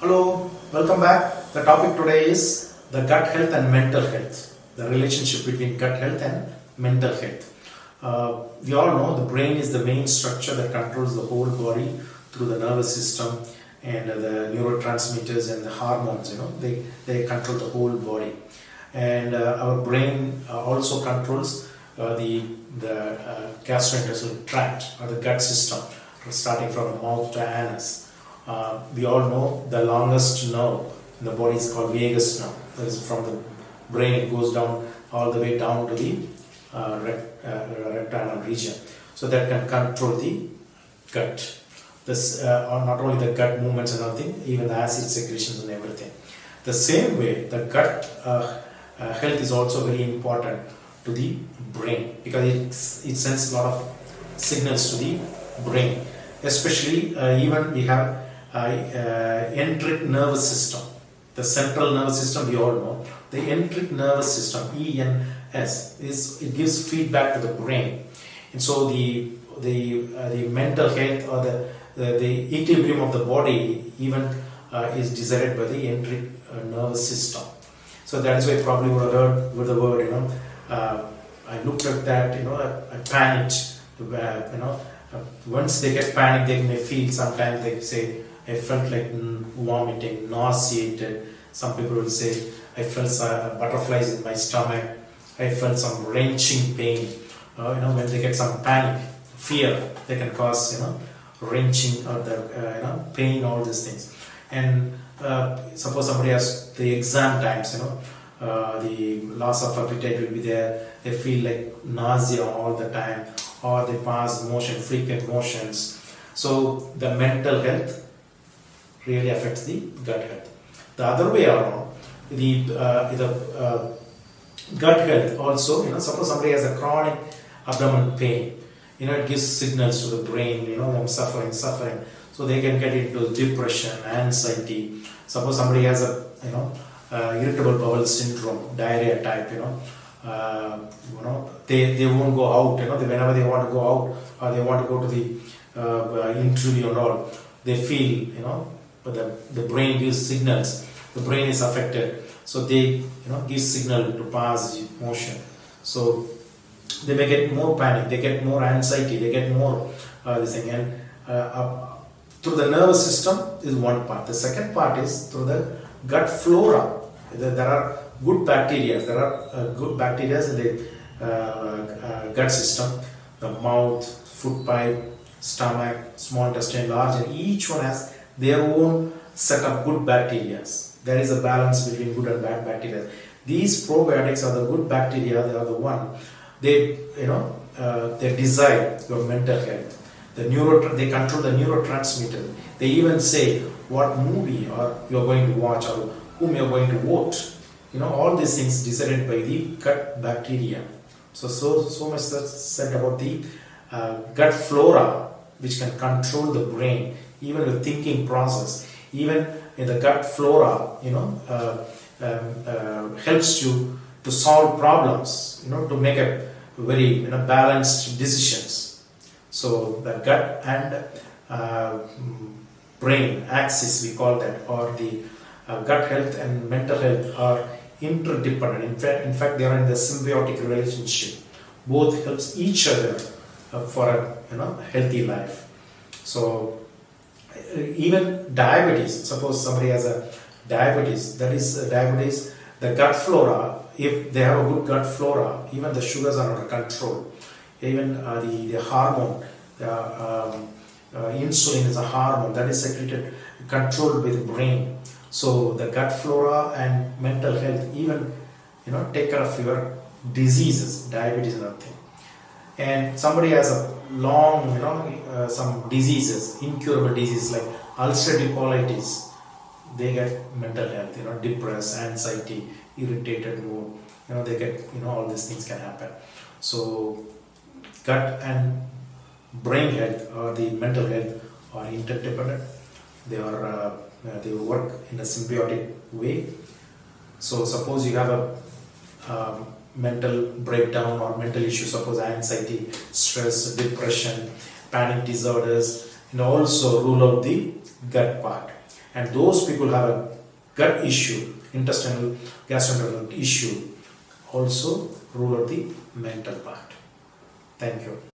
Hello, welcome back. The topic today is the gut health and mental health, the relationship between gut health and mental health. We all know the brain is the main structure that controls the whole body through the nervous system and the neurotransmitters and the hormones. They control the whole body, and our brain also controls the gastrointestinal tract or the gut system, starting from the mouth to anus. We all know the longest nerve in the body is called vagus nerve. That is from the brain, it goes down all the way down to the rectal region. So that can control the gut. This not only the gut movements and everything, even the acid secretions and everything. The same way, the gut health is also very important to the brain because it sends a lot of signals to the brain. Especially even we have enteric nervous system, the central nervous system. We all know the enteric nervous system, ENS, it gives feedback to the brain, and so the mental health or the equilibrium of the body even is decided by the enteric nervous system. So that is why probably you would have heard with the word, I looked at that, I panicked, once they get panicked, they may feel, sometimes they say, I felt like vomiting, nauseated. Some people will say, I felt butterflies in my stomach. I felt some wrenching pain. When they get some panic, fear, they can cause, wrenching or the, pain, all these things. And suppose somebody has the exam times, the loss of appetite will be there. They feel like nausea all the time, or they pass frequent motions. So the mental health really affects the gut health. The other way around, the gut health also, suppose somebody has a chronic abdominal pain, it gives signals to the brain, I'm suffering. So they can get into depression, anxiety. Suppose somebody has a, irritable bowel syndrome, diarrhea type, they won't go out, whenever they want to go out or they want to go to the interview and all, they feel, the brain gives signals, the brain is affected, so they, give signal to pass motion. So they may get more panic, they get more anxiety, they get more this thing, and through the nervous system is one part. The second part is through the gut flora. There are good bacteria. There are good bacteria in the gut system, the mouth, food pipe, stomach, small intestine, large, and each one has their own set of good bacteria. There is a balance between good and bad bacteria. These probiotics are the good bacteria. They are the one. They decide your mental health. They control the neurotransmitter. They even say what movie or you are going to watch or whom you are going to vote. All these things decided by the gut bacteria. So much said about the gut flora, which can control the brain, even the thinking process. Even in the gut flora, helps you to solve problems, to make a very balanced decisions. So the gut and brain axis, we call that, or the gut health and mental health are interdependent. In fact, they are in the symbiotic relationship. Both helps each other for a healthy life. So even diabetes, suppose somebody has a diabetes, the gut flora, if they have a good gut flora, even the sugars are under control. Even the hormone, insulin is a hormone that is secreted, controlled by the brain. So the gut flora and mental health even take care of your diseases, diabetes and everything. And somebody has a long some diseases, incurable diseases like ulcerative colitis, they get mental health, depressed, anxiety, irritated mood, they get, all these things can happen. So gut and brain health or the mental health are interdependent. They work in a symbiotic way. So suppose you have a mental breakdown or mental issue, suppose anxiety, stress, depression, panic disorders, and also rule out the gut part. and those people have a gut issue, intestinal gastrointestinal issue, also rule out the mental part. Thank you.